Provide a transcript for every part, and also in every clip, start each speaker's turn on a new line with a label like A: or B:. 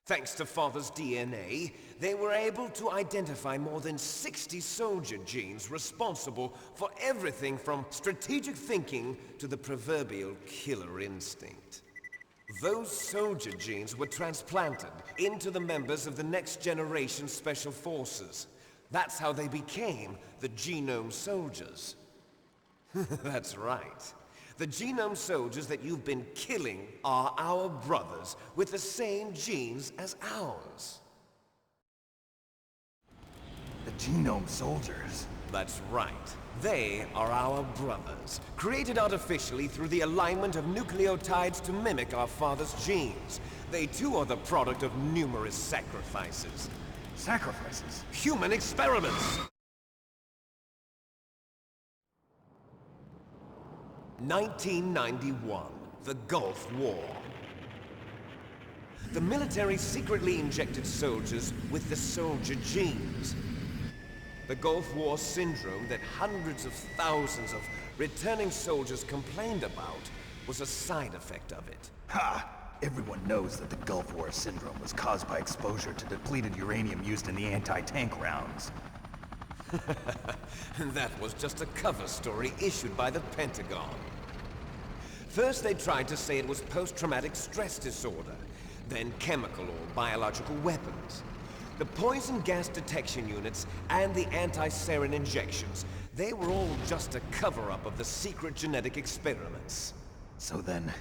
A: Thanks to Father's DNA, they were able to identify more than 60 soldier genes responsible for everything from strategic thinking to the proverbial killer instinct. Those soldier genes were transplanted into the members of the next generation special forces. That's how they became the genome soldiers. That's right. The genome soldiers that you've been killing are our brothers with the same genes as ours.
B: The genome soldiers?
A: That's right. They are our brothers, created artificially through the alignment of nucleotides to mimic our father's genes. They too are the product of numerous sacrifices.
B: Sacrifices?
A: Human experiments! 1991, the Gulf War. The military secretly injected soldiers with the soldier genes. The Gulf War syndrome that hundreds of thousands of returning soldiers complained about was a side effect of it.
B: Ha! Everyone knows that the Gulf War syndrome was caused by exposure to depleted uranium used in the anti-tank rounds.
A: That was just a cover story issued by the Pentagon. First they tried to say it was post-traumatic stress disorder, then chemical or biological weapons. The poison gas detection units and the anti-sarin injections, they were all just a cover-up of the secret genetic experiments.
B: So then,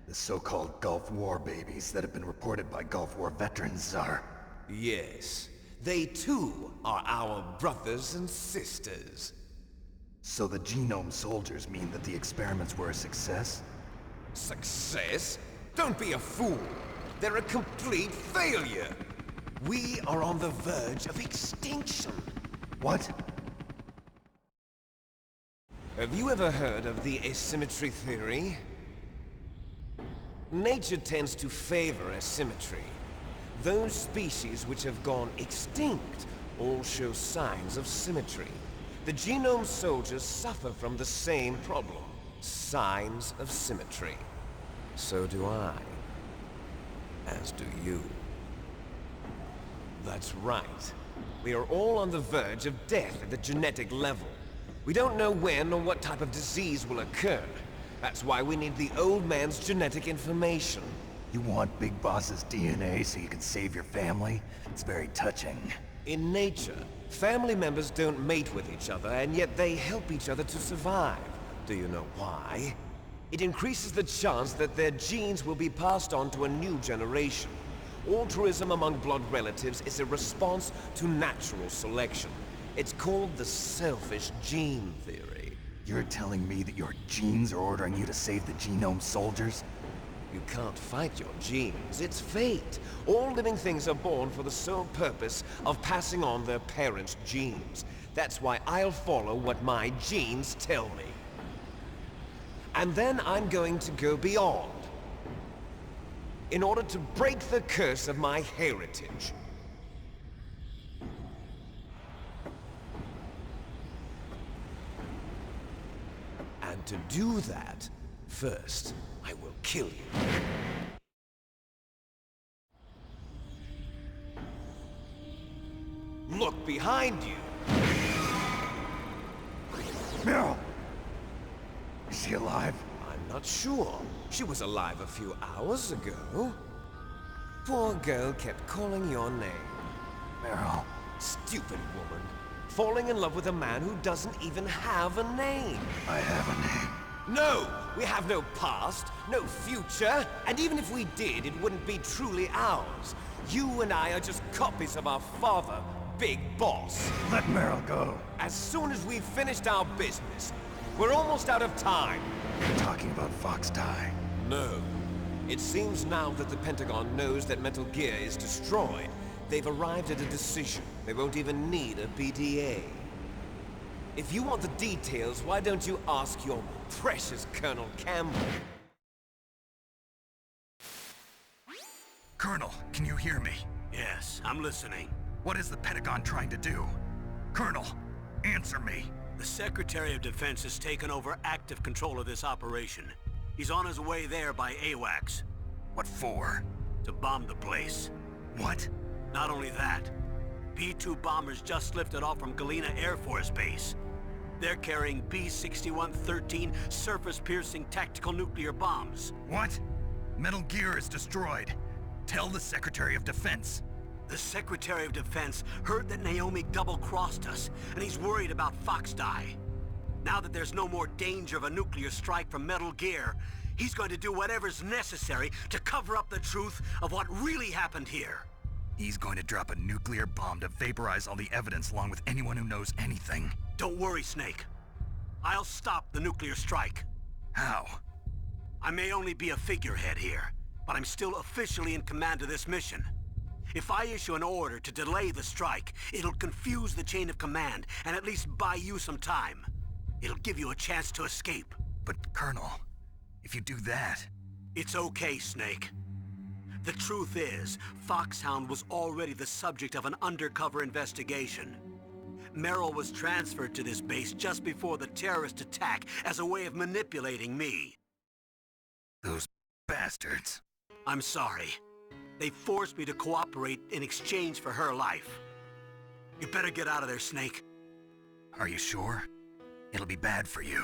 B: the so-called Gulf War babies that have been reported by Gulf War veterans are...
A: Yes. They too are our brothers and sisters.
B: So the genome soldiers mean that the experiments were a success?
A: Success? Don't be a fool. They're a complete failure. We are on the verge of extinction.
B: What?
A: Have you ever heard of the asymmetry theory? Nature tends to favor asymmetry. Those species which have gone extinct all show signs of symmetry. The genome soldiers suffer from the same problem. Signs of symmetry. So do I. As do you. That's right. We are all on the verge of death at the genetic level. We don't know when or what type of disease will occur. That's why we need the old man's genetic information.
B: You want Big Boss's DNA so you can save your family? It's very touching.
A: In nature, family members don't mate with each other, and yet they help each other to survive. Do you know why? It increases the chance that their genes will be passed on to a new generation. Altruism among blood relatives is a response to natural selection. It's called the selfish gene theory.
B: You're telling me that your genes are ordering you to save the genome soldiers?
A: You can't fight your genes. It's fate. All living things are born for the sole purpose of passing on their parents' genes. That's why I'll follow what my genes tell me. And then I'm going to go beyond. In order to break the curse of my heritage. And to do that, first, I will kill you. Look behind you!
B: Meryl! Is she alive?
A: I'm not sure. She was alive a few hours ago. Poor girl kept calling your name.
B: Meryl.
A: Stupid woman. Falling in love with a man who doesn't even have a name.
B: I have a name.
A: No! We have no past, no future, and even if we did, it wouldn't be truly ours. You and I are just copies of our father, Big Boss.
B: Let Meryl go.
A: As soon as we've finished our business, we're almost out of time.
B: You're talking about FOXHOUND.
A: No. It seems now that the Pentagon knows that Metal Gear is destroyed. They've arrived at a decision. They won't even need a PDA. If you want the details, why don't you ask your precious Colonel Campbell?
C: Colonel, can you hear me?
D: Yes, I'm listening.
C: What is the Pentagon trying to do? Colonel, answer me.
D: The Secretary of Defense has taken over active control of this operation. He's on his way there by AWACS.
C: What for?
D: To bomb the place.
C: What?
D: Not only that, B-2 bombers just lifted off from Galena Air Force Base. They're carrying B-6113 surface-piercing tactical nuclear bombs.
C: What? Metal Gear is destroyed. Tell the Secretary of Defense.
D: The Secretary of Defense heard that Naomi double-crossed us, and he's worried about FOXHOUND. Now that there's no more danger of a nuclear strike from Metal Gear, he's going to do whatever's necessary to cover up the truth of what really happened here.
C: He's going to drop a nuclear bomb to vaporize all the evidence along with anyone who knows anything.
D: Don't worry, Snake. I'll stop the nuclear strike.
C: How?
D: I may only be a figurehead here, but I'm still officially in command of this mission. If I issue an order to delay the strike, it'll confuse the chain of command and at least buy you some time. It'll give you a chance to escape.
C: But, Colonel, if you do that...
D: It's okay, Snake. The truth is, FOXHOUND was already the subject of an undercover investigation. Merrill was transferred to this base just before the terrorist attack as a way of manipulating me.
C: Those bastards.
D: I'm sorry. They forced me to cooperate in exchange for her life. You better get out of there, Snake.
C: Are you sure? It'll be bad for you.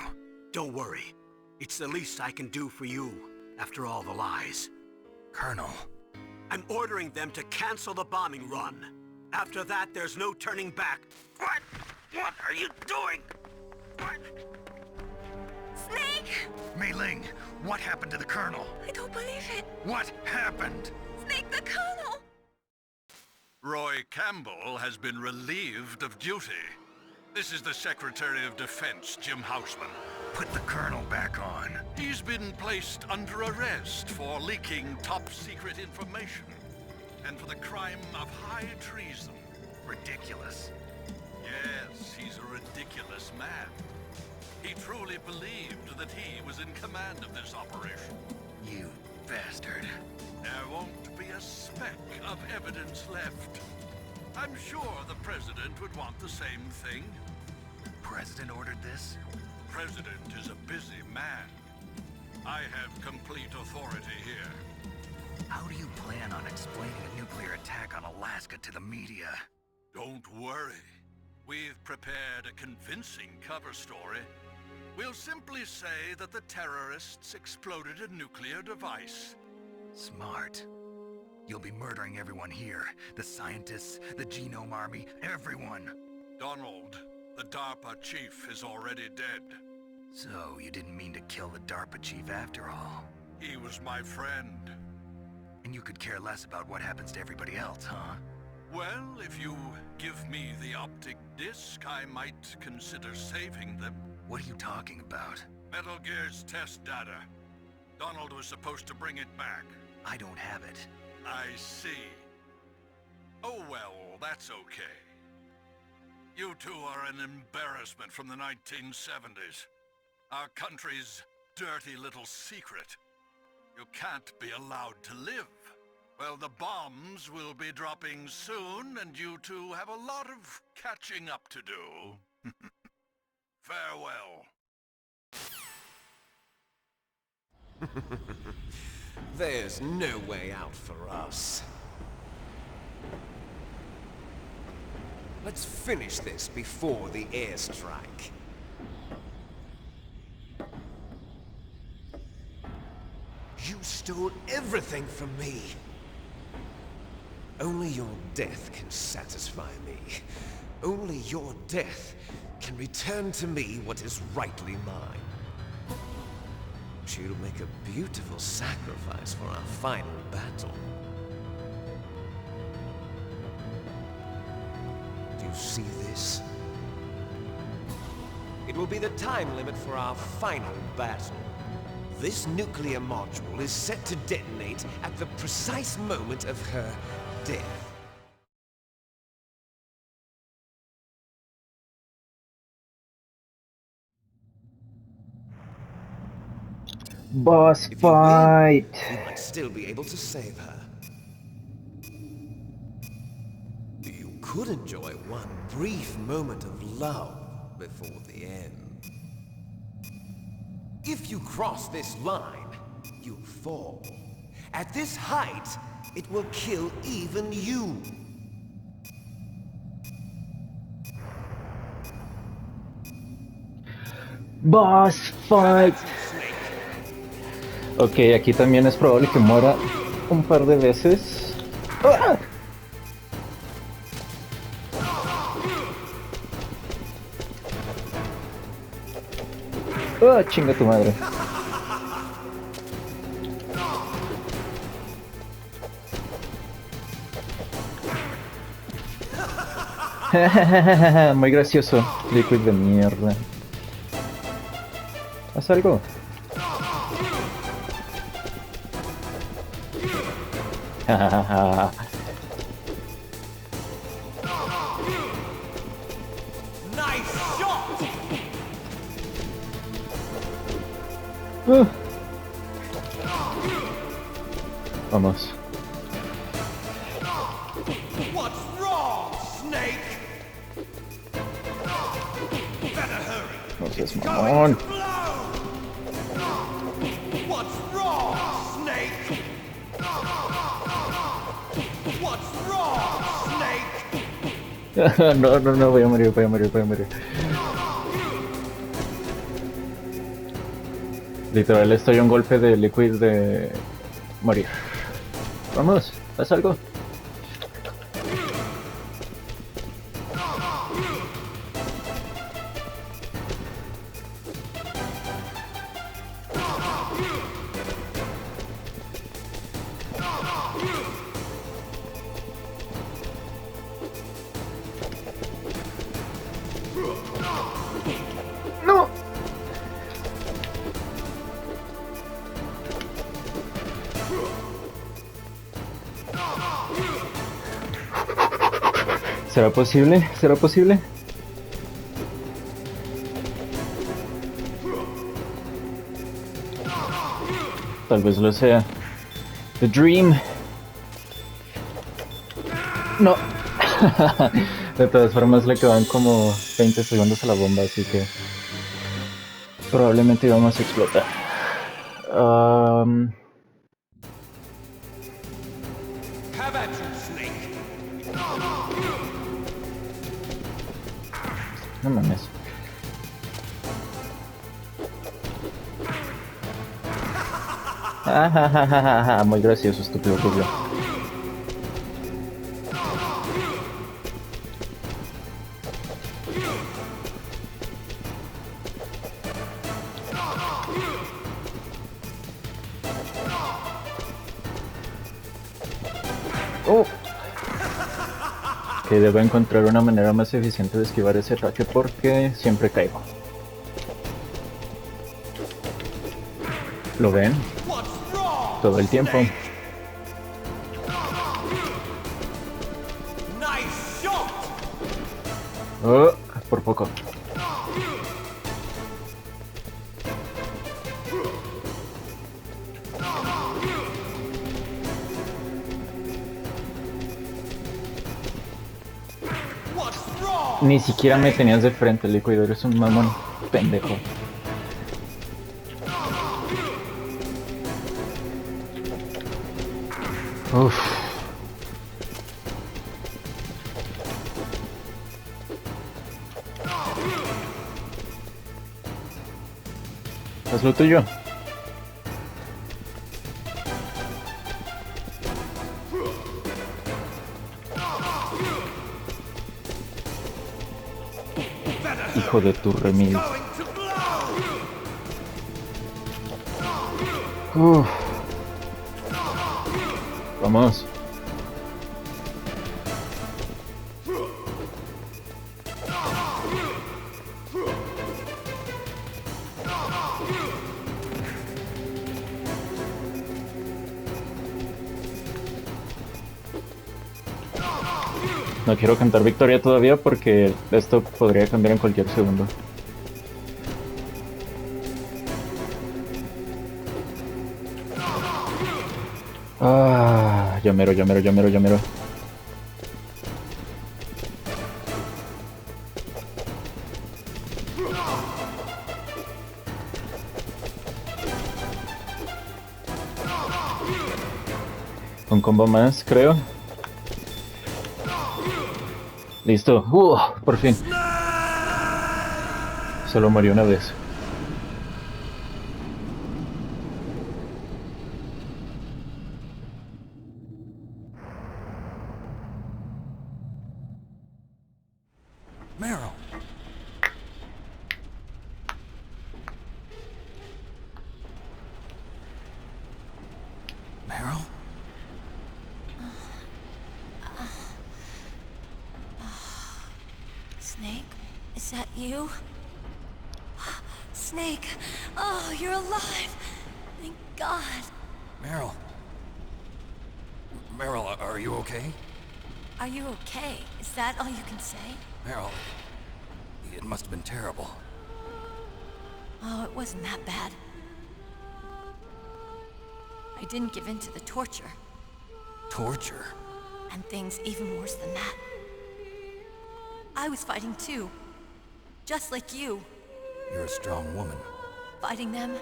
D: Don't worry. It's the least I can do for you, after all the lies.
C: Colonel.
D: I'm ordering them to cancel the bombing run. After that, there's no turning back. What? What are you doing? What?
E: Snake!
C: Mei Ling, what happened to the Colonel?
E: I don't believe it.
C: What happened?
E: Snake, the Colonel!
F: Roy Campbell has been relieved of duty. This is the Secretary of Defense, Jim Houseman.
C: Put the Colonel back on.
F: He's been placed under arrest for leaking top-secret information and for the crime of high treason.
C: Ridiculous.
F: Yes, he's a ridiculous man. He truly believed that he was in command of this operation.
C: You bastard.
F: There won't be a speck of evidence left. I'm sure the President would want the same thing.
C: The President ordered this?
F: President is a busy man. I have complete authority here.
C: How do you plan on explaining a nuclear attack on Alaska to the media?
F: Don't worry. We've prepared a convincing cover story. We'll simply say that the terrorists exploded a nuclear device.
C: Smart. You'll be murdering everyone here. The scientists, the Genome Army, everyone.
F: Donald, the DARPA chief, is already dead.
C: So, you didn't mean to kill the DARPA chief after all.
F: He was my friend.
C: And you could care less about what happens to everybody else, huh?
F: Well, if you give me the optic disc, I might consider saving them.
C: What are you talking about?
F: Metal Gear's test data. Donald was supposed to bring it back.
C: I don't have it.
F: I see. Oh well, that's okay. You two are an embarrassment from the 1970s. Our country's dirty little secret. You can't be allowed to live. Well, the bombs will be dropping soon, and you two have a lot of catching up to do. Farewell.
A: There's no way out for us. Let's finish this before the airstrike. You stole everything from me. Only your death can satisfy me. Only your death can return to me what is rightly mine. You'll make a beautiful sacrifice for our final battle. Do you see this? It will be the time limit for our final battle. This nuclear module is set to detonate at the precise moment of her death.
G: Boss
A: If you
G: fight.
A: win, you might still be able to save her. You could enjoy one brief moment of love before the end. If you cross this line, you'll fall. At this height, It will kill even you.
G: Boss fight. Ok, aquí también es probable que muera un par de veces. ¡Ah! ¡Ah, chinga tu madre! Muy gracioso, Liquid de mierda. ¿Haz algo?
A: Nice shot!
G: Vamos.
A: What's wrong, Snake? Better hurry.
G: No seas
A: It's
G: mamón.
A: going to blow. What's wrong, Snake? What's wrong, Snake?
G: No, no, no, voy a morir, voy a morir, voy a morir. Literal, estoy a un golpe de Liquid de morir. Vamos, haz algo. No. ¿Será posible? ¿Será posible? Tal vez lo sea. The Dream. No. De todas formas le quedan como 20 segundos a la bomba, así que probablemente íbamos a explotar.
A: Have at you, Snake.
G: No mames. Muy gracioso, estúpido rubio. Oh. Que debo encontrar una manera más eficiente de esquivar ese ataque porque siempre caigo. ¿Lo ven? Todo el tiempo.
A: Nice shot.
G: Oh, por poco. Ni siquiera me tenías de frente, Liquid, eres un mamón pendejo. Uff. Haz lo tuyo. Hijo de tu remil. Uff. Vamos. No quiero cantar victoria todavía porque esto podría cambiar en cualquier segundo. Ah, ya mero, ya mero, ya mero, ya mero. Un combo más, creo. Listo. Por fin. Solo murió una vez.
B: Meryl! Meryl?
E: Snake, is that you? Snake, oh, you're alive. Thank God.
B: Meryl? Meryl, are you okay?
E: Are you okay? Is that all you can say?
B: Meryl, it must have been terrible.
E: Oh, it wasn't that bad. I didn't give in to the torture.
B: Torture?
E: And things even worse than that. I was fighting too. Just like you.
B: You're a strong woman.
E: Fighting them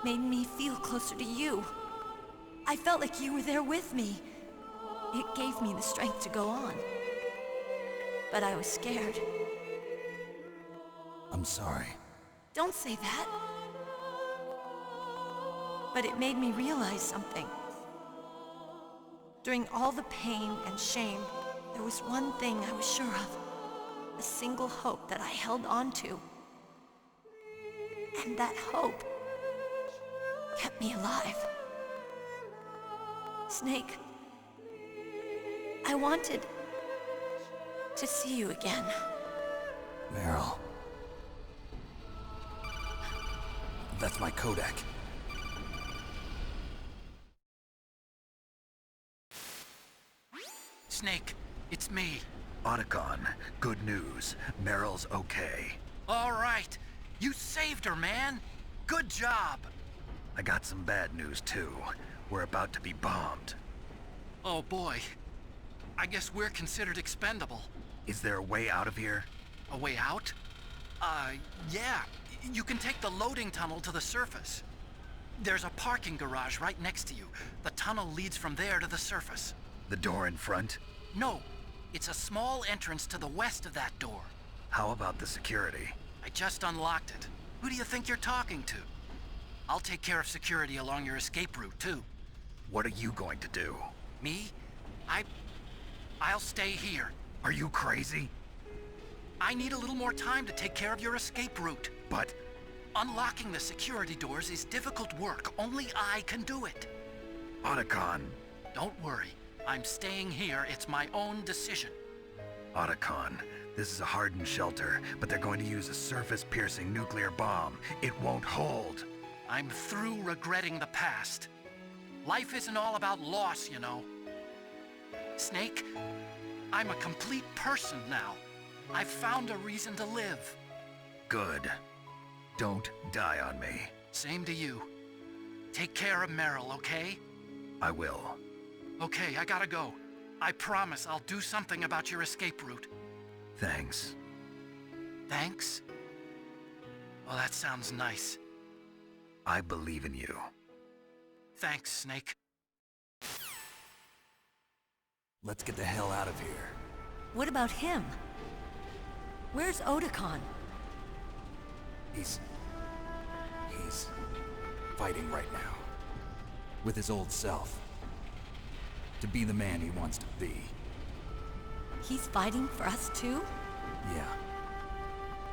E: made me feel closer to you. I felt like you were there with me. It gave me the strength to go on. But I was scared.
B: I'm sorry.
E: Don't say that. But it made me realize something. During all the pain and shame, there was one thing I was sure of. A single hope that I held on to. And that hope kept me alive. Snake, I wanted to see you again.
B: Meryl. That's my Kodak.
H: Snake, it's me.
C: Otacon, good news. Meryl's okay.
H: All right. You saved her, man. Good job.
C: I got some bad news, too. We're about to be bombed.
H: Oh, boy. I guess we're considered expendable.
C: Is there a way out of here?
H: A way out? Yeah. You can take the loading tunnel to the surface. There's a parking garage right next to you. The tunnel leads from there to the surface.
C: The door in front?
H: No. It's a small entrance to the west of that door.
C: How about the security?
H: I just unlocked it. Who do you think you're talking to? I'll take care of security along your escape route, too.
C: What are you going to do?
H: Me? I'll stay here.
C: Are you crazy?
H: I need a little more time to take care of your escape route.
C: But
H: Unlocking the security doors is difficult work. Only I can do it.
C: Otacon.
H: Don't worry. I'm staying here. It's my own decision.
C: Otacon, this is a hardened shelter, but they're going to use a surface-piercing nuclear bomb. It won't hold.
H: I'm through regretting the past. Life isn't all about loss, you know. Snake, I'm a complete person now. I've found a reason to live.
C: Good. Don't die on me.
H: Same to you. Take care of Meryl, okay?
C: I will.
H: Okay, I gotta go. I promise I'll do something about your escape route.
C: Thanks.
H: Thanks? Well, that sounds nice.
C: I believe in you.
H: Thanks, Snake.
B: Let's get the hell out of here.
E: What about him? Where's Otacon?
B: He's fighting right now. With his old self. To be the man he wants to be.
E: He's fighting for us too?
B: Yeah.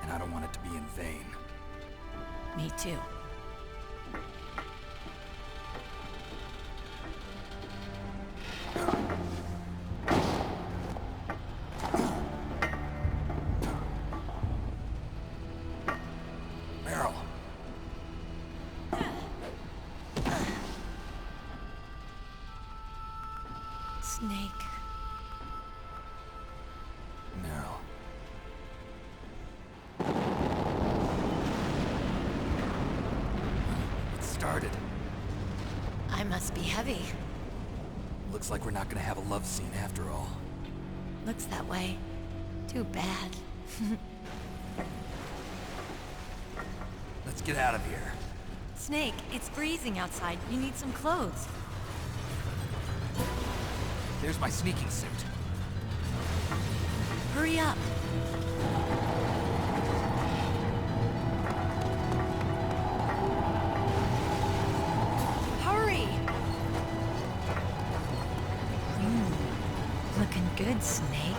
B: And I don't want it to be in vain.
E: Me too.
B: Meryl.
E: Snake.
B: Meryl. It started.
E: I must be heavy.
B: Looks like we're not gonna have a love scene after all.
E: Looks that way. Too bad.
B: Let's get out of here.
E: Snake, it's freezing outside. You need some clothes.
B: There's my sneaking suit.
E: Hurry up. Hurry! Looking good, Snake.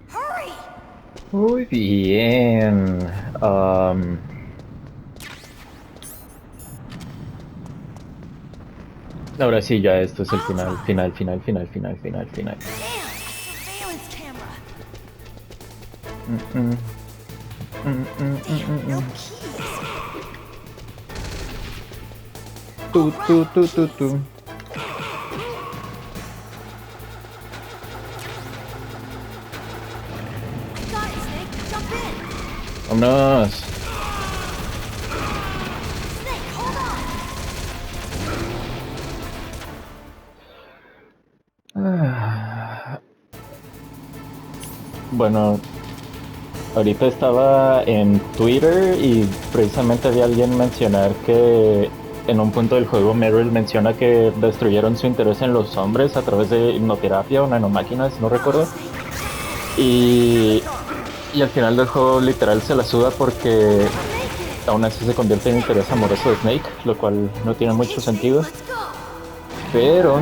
E: Hurry!
G: Muy bien. Ahora sí, ya esto es el final.
E: Damn, surveillance camera. Damn, no keys.
G: Tu.
E: I got it, Snake. Jump in.
G: Vámonos.
E: Snake, hold on.
G: Bueno, ahorita estaba en Twitter y precisamente vi a alguien mencionar que en un punto del juego Meryl menciona que destruyeron su interés en los hombres a través de hipnoterapia o nanomáquinas, no recuerdo. Y al final del juego literal se la suda porque aún así se convierte en interés amoroso de Snake, lo cual no tiene mucho sentido. Pero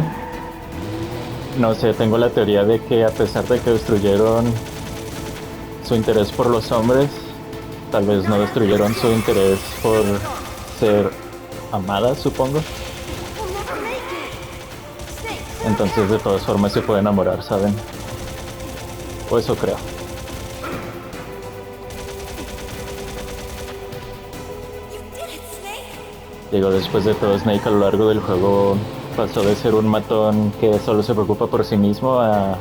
G: no sé, tengo la teoría de que a pesar de que destruyeron su interés por los hombres, tal vez no destruyeron su interés por ser amada, supongo. Entonces de todas formas se puede enamorar, ¿saben? O eso creo. Digo, después de todo, Snake a lo largo del juego pasó de ser un matón que solo se preocupa por sí mismo a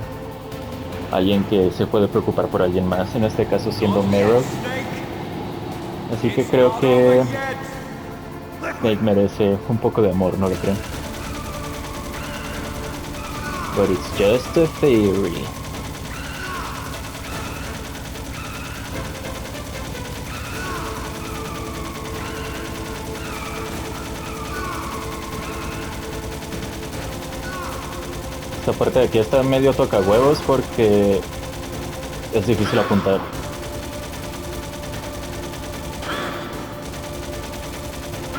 G: alguien que se puede preocupar por alguien más, en este caso siendo Meryl. Así que creo que Snake merece un poco de amor, ¿no lo creen? But it's just a theory. Esta parte de aquí está medio toca huevos porque es difícil apuntar.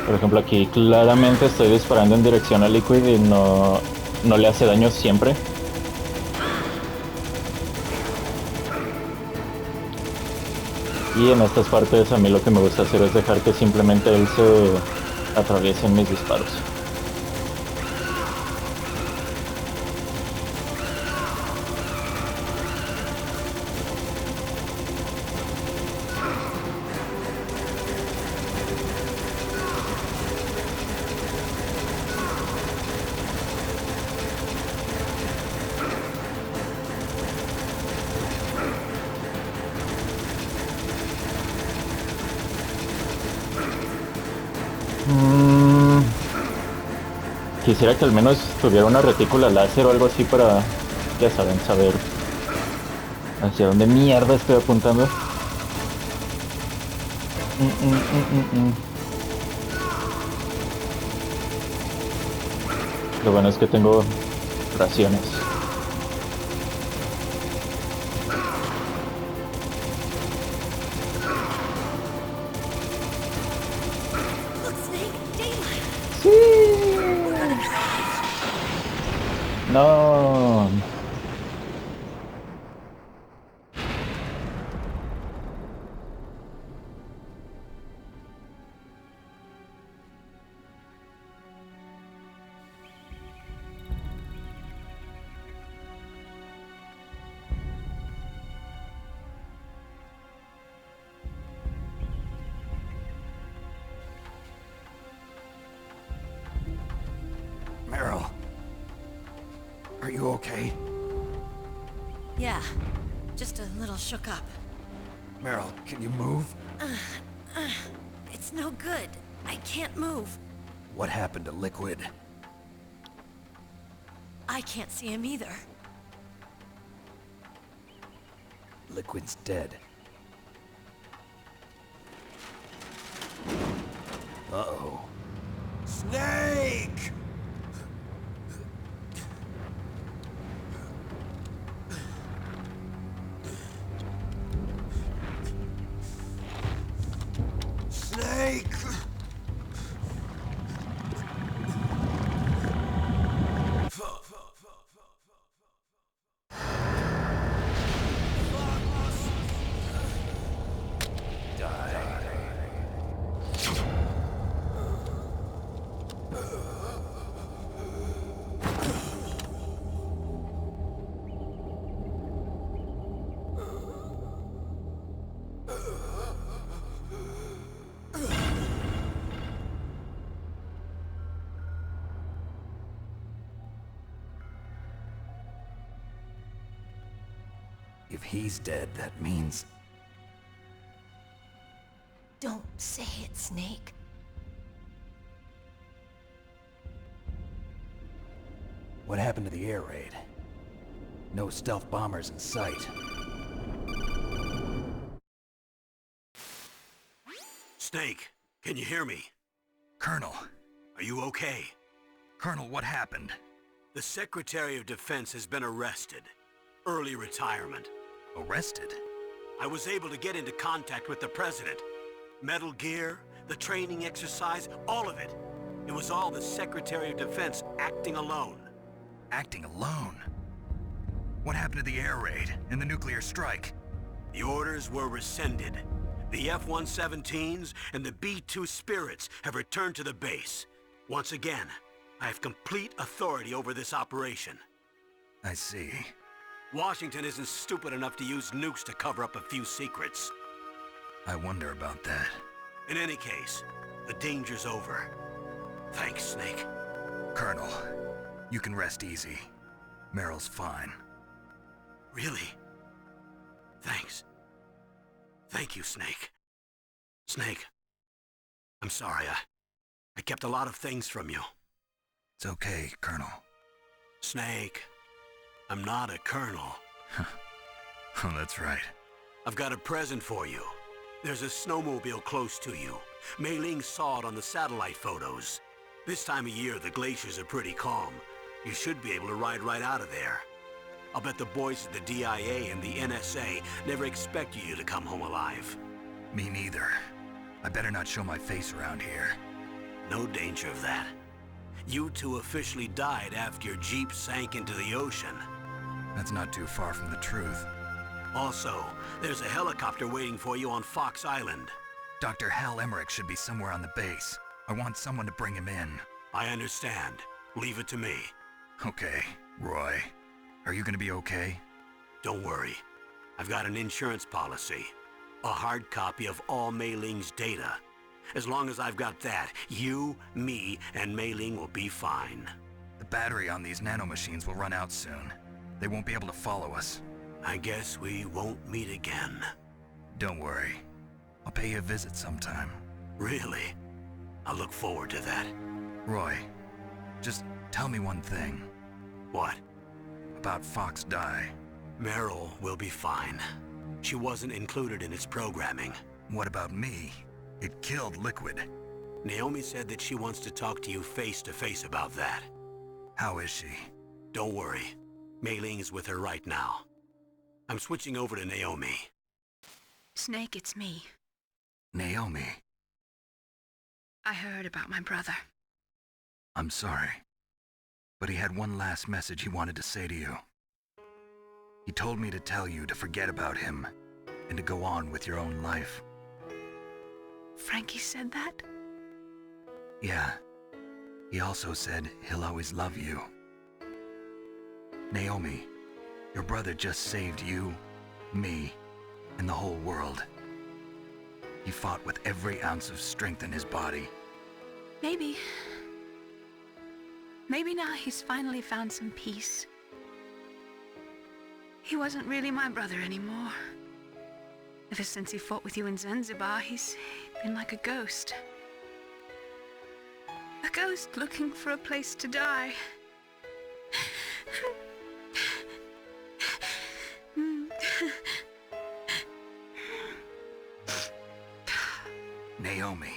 G: Por ejemplo, aquí claramente estoy disparando en dirección a Liquid y no le hace daño siempre. Y en estas partes a mí lo que me gusta hacer es dejar que simplemente él se atraviese en mis disparos. Quisiera que al menos tuviera una retícula láser o algo así para, ya saben, saber hacia dónde mierda estoy apuntando. Lo bueno es que tengo raciones. No.
B: Meryl. Are you okay?
E: Yeah, just a little shook up.
B: Meryl, can you move?
E: It's no good. I can't move.
B: What happened to Liquid?
E: I can't see him either.
B: Liquid's dead. Uh-oh.
A: Snake! Snake!
B: If he's dead, that means...
E: Don't say it, Snake.
B: What happened to the air raid? No stealth bombers in sight.
D: Snake, can you hear me?
C: Colonel.
D: Are you okay?
C: Colonel, what happened?
D: The Secretary of Defense has been arrested. Early retirement.
C: Arrested?
D: I was able to get into contact with the President. Metal Gear, the training exercise, all of it. It was all the Secretary of Defense acting alone.
C: Acting alone? What happened to the air raid and the nuclear strike?
D: The orders were rescinded. The F-117s and the B-2 Spirits have returned to the base. Once again, I have complete authority over this operation.
C: I see.
D: Washington isn't stupid enough to use nukes to cover up a few secrets.
C: I wonder about that.
D: In any case, the danger's over. Thanks, Snake.
C: Colonel, you can rest easy. Meryl's fine.
D: Really? Thanks. Thank you, Snake. Snake, I'm sorry. I kept a lot of things from you.
C: It's okay, Colonel.
D: Snake, I'm not a colonel.
C: Oh, that's right.
D: I've got a present for you. There's a snowmobile close to you. Mei Ling saw it on the satellite photos. This time of year, the glaciers are pretty calm. You should be able to ride right out of there. I'll bet the boys at the DIA and the NSA never expected you to come home alive.
C: Me neither. I better not show my face around here.
D: No danger of that. You two officially died after your Jeep sank into the ocean.
C: That's not too far from the truth.
D: Also, there's a helicopter waiting for you on Fox Island.
C: Dr. Hal Emmerich should be somewhere on the base. I want someone to bring him in.
D: I understand. Leave it to me.
C: Okay, Roy. Are you gonna be okay?
D: Don't worry. I've got an insurance policy. A hard copy of all Mei Ling's data. As long as I've got that, you, me, and Mei Ling will be fine.
C: The battery on these nanomachines will run out soon. They won't be able to follow us.
D: I guess we won't meet again.
C: Don't worry. I'll pay you a visit sometime.
D: Really? I look forward to that.
C: Roy, just tell me one thing.
D: What?
C: About Fox Die.
D: Meryl will be fine. She wasn't included in its programming.
C: What about me? It killed Liquid.
D: Naomi said that she wants to talk to you face to face about that.
C: How is she?
D: Don't worry. Mei Ling is with her right now. I'm switching over to Naomi.
I: Snake, it's me.
C: Naomi.
I: I heard about my brother.
C: I'm sorry. But he had one last message he wanted to say to you. He told me to tell you to forget about him and to go on with your own life.
I: Frankie said that?
C: Yeah. He also said he'll always love you. Naomi, your brother just saved you, me, and the whole world. He fought with every ounce of strength in his body.
I: Maybe. Maybe now he's finally found some peace. He wasn't really my brother anymore. Ever since he fought with you in Zanzibar, he's been like a ghost. A ghost looking for a place to die.
C: Naomi,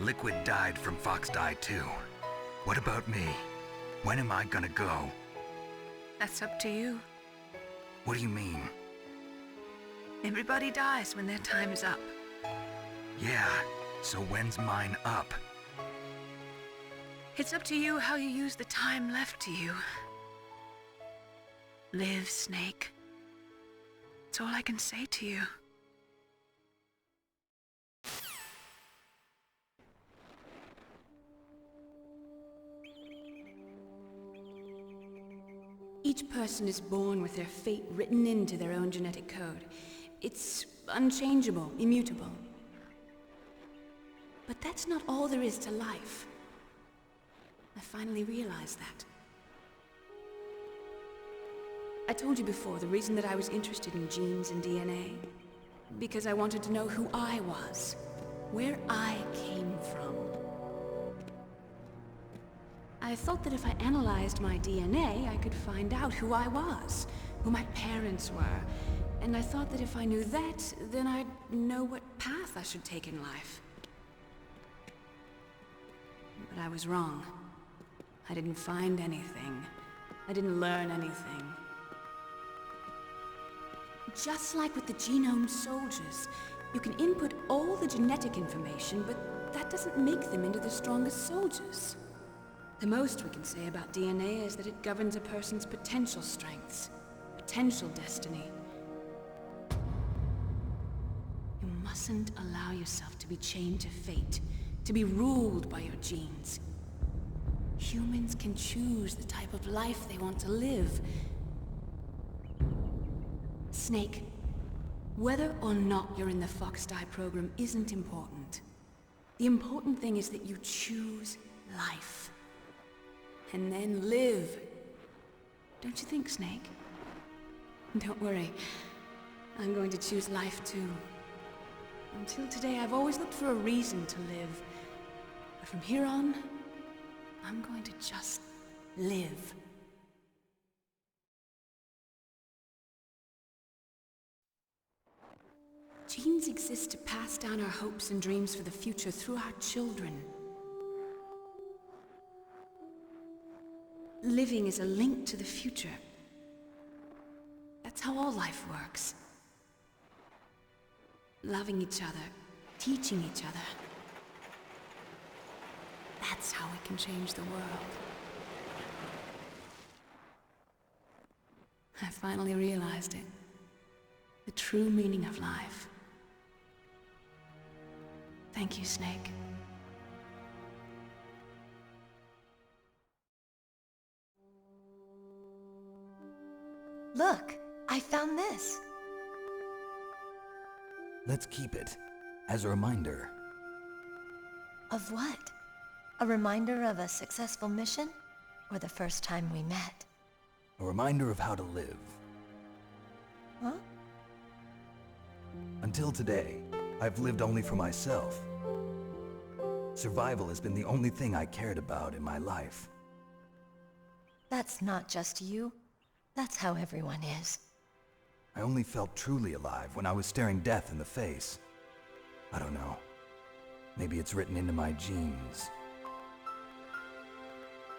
C: Liquid died from FOXHOUND too. What about me? When am I gonna go?
I: That's up to you.
C: What do you mean?
I: Everybody dies when their time is up.
C: Yeah, so when's mine up?
I: It's up to you how you use the time left to you. Live, Snake. That's all I can say to you.
J: Each person is born with their fate written into their own genetic code. It's unchangeable, immutable. But that's not all there is to life. I finally realized that. I told you before the reason that I was interested in genes and DNA. Because I wanted to know who I was, where I came from. I thought that if I analyzed my DNA, I could find out who I was, who my parents were. And I thought that if I knew that, then I'd know what path I should take in life. But I was wrong. I didn't find anything. I didn't learn anything. Just like with the genome soldiers, you can input all the genetic information, but that doesn't make them into the strongest soldiers. The most we can say about DNA is that it governs a person's potential strengths, potential destiny. You mustn't allow yourself to be chained to fate, to be ruled by your genes. Humans can choose the type of life they want to live. Snake, whether or not you're in the FOXHOUND program isn't important. The important thing is that you choose life. And then live. Don't you think, Snake? Don't worry. I'm going to choose life too. Until today, I've always looked for a reason to live. But from here on, I'm going to just live. Genes exist to pass down our hopes and dreams for the future through our children. Living is a link to the future. That's how all life works. Loving each other, teaching each other. That's how we can change the world. I finally realized it. The true meaning of life. Thank you, Snake.
K: Look, I found this.
B: Let's keep it as a reminder.
K: Of what? A reminder of a successful mission? Or the first time we met?
B: A reminder of how to live.
K: Huh?
B: Until today, I've lived only for myself. Survival has been the only thing I cared about in my life.
K: That's not just you. That's how everyone is.
B: I only felt truly alive when I was staring death in the face. I don't know. Maybe it's written into my genes.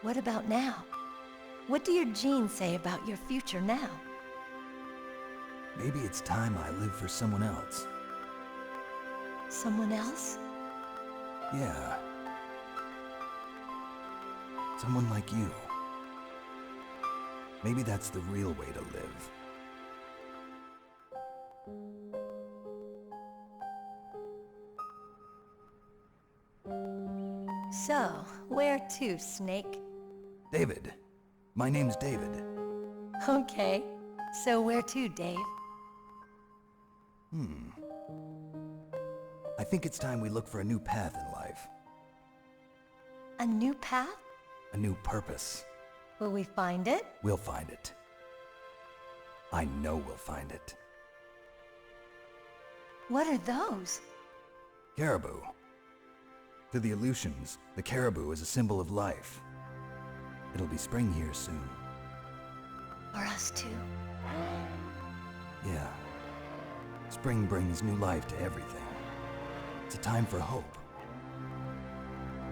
K: What about now? What do your genes say about your future now?
B: Maybe it's time I live for someone else.
K: Someone else?
B: Yeah. Someone like you. Maybe that's the real way to live.
K: So, where to, Snake?
B: David. My name's David.
K: Okay. So where to, Dave?
B: I think it's time we look for a new path in life.
K: A new path?
B: A new purpose.
K: Will we find it?
B: We'll find it. I know we'll find it.
K: What are those?
B: Caribou. To the Aleutians, the caribou is a symbol of life. It'll be spring here soon.
K: For us too?
B: Yeah. Spring brings new life to everything. It's a time for hope.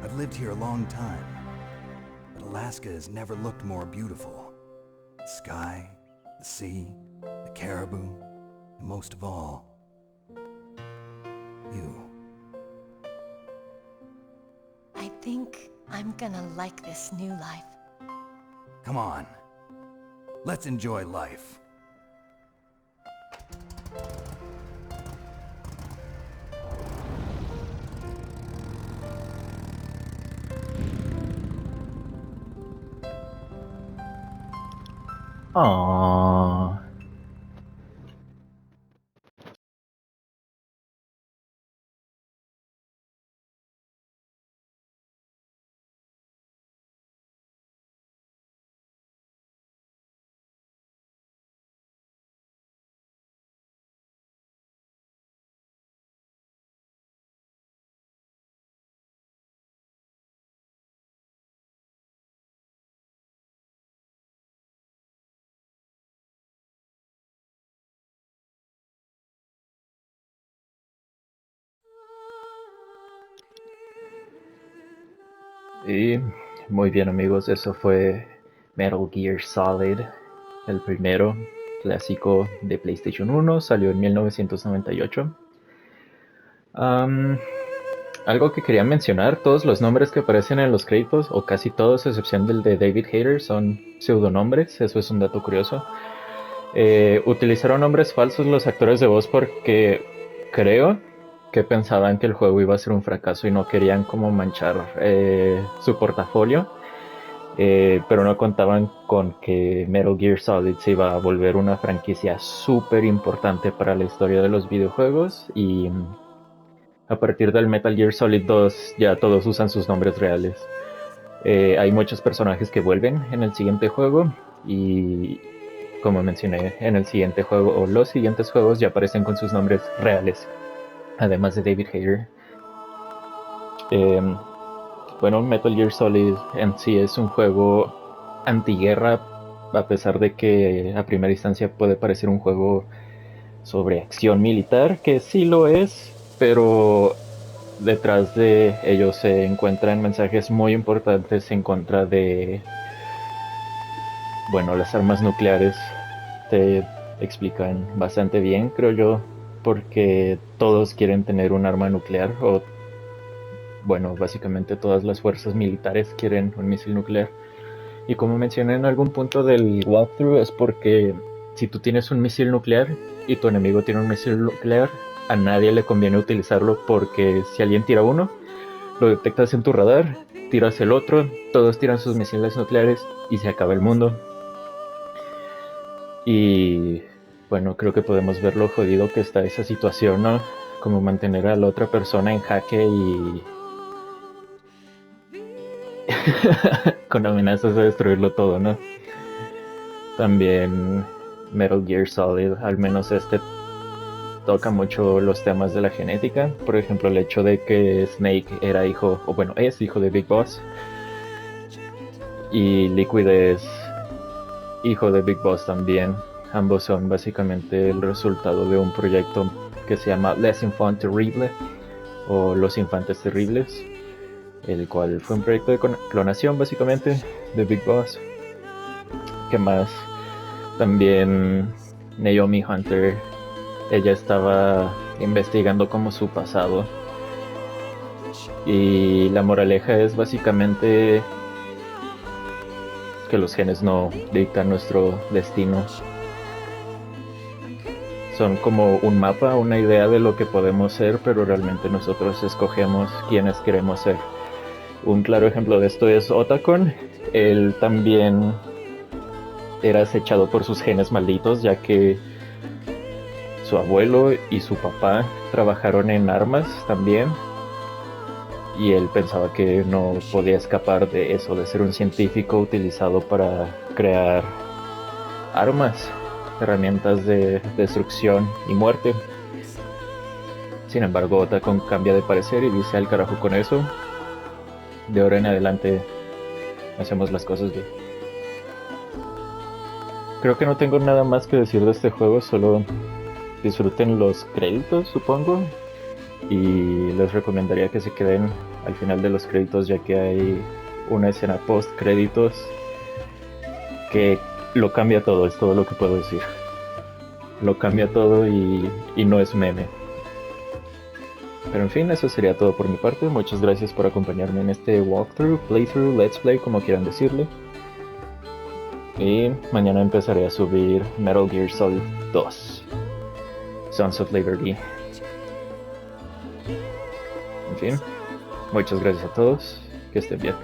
B: I've lived here a long time, but Alaska has never looked more beautiful. The sky, the sea, the caribou, and most of all, you.
K: I think I'm gonna like this new life.
B: Come on. Let's enjoy life.
G: Aww. Y muy bien amigos, eso fue Metal Gear Solid, el primero clásico de PlayStation 1, salió en 1998. Algo que quería mencionar, todos los nombres que aparecen en los créditos, o casi todos, a excepción del de David Hayter, son pseudonombres, eso es un dato curioso. Utilizaron nombres falsos los actores de voz porque creo que pensaban que el juego iba a ser un fracaso y no querían como manchar su portafolio, pero no contaban con que Metal Gear Solid se iba a volver una franquicia súper importante para la historia de los videojuegos, y a partir del Metal Gear Solid 2 ya todos usan sus nombres reales. Hay muchos personajes que vuelven en el siguiente juego, y como mencioné, en el siguiente juego o los siguientes juegos ya aparecen con sus nombres reales, además de David Hayter. Bueno, Metal Gear Solid en sí es un juego antiguerra, a pesar de que a primera instancia puede parecer un juego sobre acción militar, que sí lo es, pero detrás de ello se encuentran mensajes muy importantes en contra de, bueno, las armas nucleares. Te explican bastante bien, creo yo, porque todos quieren tener un arma nuclear, o bueno, básicamente todas las fuerzas militares quieren un misil nuclear. Y como mencioné en algún punto del walkthrough, es porque si tú tienes un misil nuclear y tu enemigo tiene un misil nuclear, a nadie le conviene utilizarlo, porque si alguien tira uno, lo detectas en tu radar, tiras el otro, todos tiran sus misiles nucleares y se acaba el mundo. Y bueno, creo que podemos ver lo jodido que está esa situación, ¿no? Como mantener a la otra persona en jaque y con amenazas de destruirlo todo, ¿no? También Metal Gear Solid, al menos este, toca mucho los temas de la genética. Por ejemplo, el hecho de que Snake era hijo, o bueno, es hijo de Big Boss, y Liquid es hijo de Big Boss también. Ambos son básicamente el resultado de un proyecto que se llama Les Enfants Terribles, o Los Infantes Terribles, el cual fue un proyecto de clonación básicamente de Big Boss. ¿Qué más? También Naomi Hunter, ella estaba investigando como su pasado, y la moraleja es básicamente que los genes no dictan nuestro destino. Son como un mapa, una idea de lo que podemos ser, pero realmente nosotros escogemos quiénes queremos ser. Un claro ejemplo de esto es Otacon. Él también era acechado por sus genes malditos, ya que su abuelo y su papá trabajaron en armas también, y él pensaba que no podía escapar de eso, de ser un científico utilizado para crear armas, herramientas de destrucción y muerte. Sin embargo, Otacon cambia de parecer y dice: al carajo con eso, de ahora en adelante hacemos las cosas bien. Creo que no tengo nada más que decir de este juego, solo disfruten los créditos, supongo. y les recomendaría que se queden al final de los créditos, ya que hay una escena post créditos que lo cambia todo, es todo lo que puedo decir. Lo cambia todo y no es meme. Pero en fin, eso sería todo por mi parte. Muchas gracias por acompañarme en este walkthrough, playthrough, let's play, como quieran decirle. Y mañana empezaré a subir Metal Gear Solid 2, Sons of Liberty. En fin, muchas gracias a todos, que estén bien.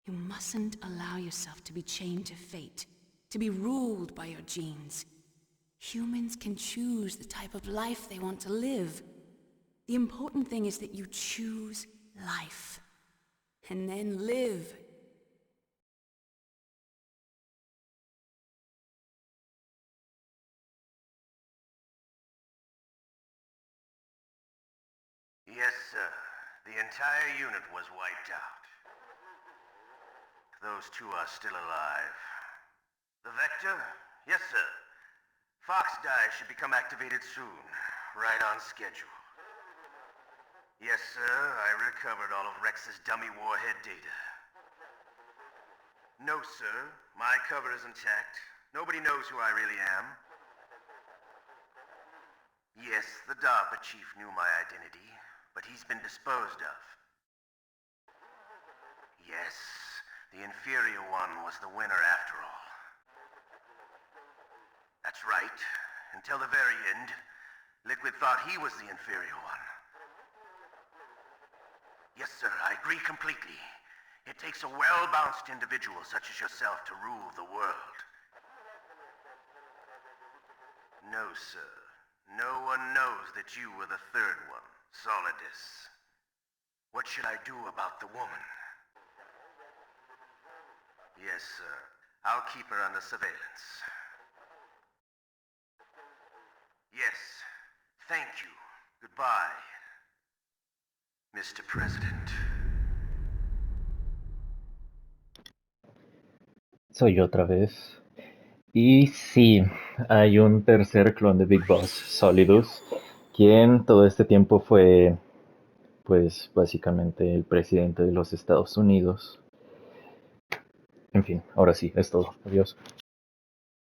J: You mustn't allow yourself to be chained to fate, to be ruled by your genes. Humans can choose the type of life they want to live. The important thing is that you choose life, and then live.
A: Yes, sir. The entire unit was wiped out. Those two are still alive. The Vector? Yes, sir. FOXHOUND should become activated soon. Right on schedule. Yes, sir. I recovered all of Rex's dummy warhead data. No, sir. My cover is intact. Nobody knows who I really am. Yes, the DARPA chief knew my identity, but he's been disposed of. Yes. The inferior one was the winner after all. That's right. Until the very end, Liquid thought he was the inferior one. Yes, sir, I agree completely. It takes a well-balanced individual such as yourself to rule the world. No, sir. No one knows that you were the third one, Solidus. What should I do about the woman? Yes, sir. I'll keep her under surveillance. Yes. Thank you. Goodbye, Mr. President.
G: Soy yo otra vez. Y sí, hay un tercer clon de Big Boss, Solidus, quien todo este tiempo fue, pues, básicamente el presidente de los Estados Unidos. En fin, ahora sí, es todo. Adiós.